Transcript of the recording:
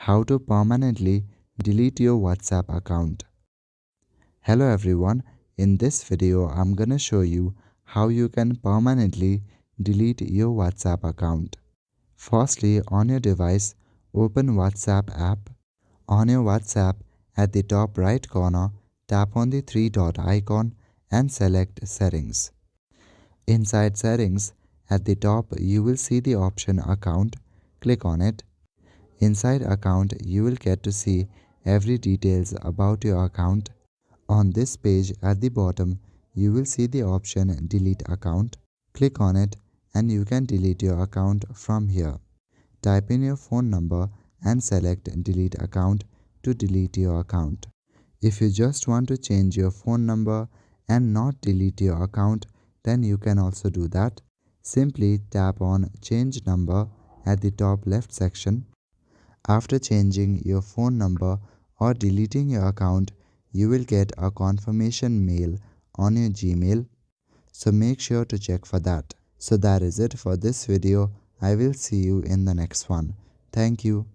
How to permanently delete your WhatsApp account. Hello everyone, in this video I'm gonna show you how you can permanently delete your WhatsApp account. Firstly, on your device, open WhatsApp app. On your WhatsApp, at the top right corner, tap on the three dot icon and select Settings. Inside Settings, at the top you will see the option Account. Click on it. Inside Account, you will get to see every details about your account. On this page at the bottom, you will see the option Delete Account. Click on it and you can delete your account from here. Type in your phone number and select Delete Account to delete your account. If you just want to change your phone number and not delete your account, then you can also do that. Simply tap on Change Number at the top left section. After changing your phone number or deleting your account, you will get a confirmation mail on your Gmail. So make sure to check for that. So that is it for this video. I will see you in the next one. Thank you.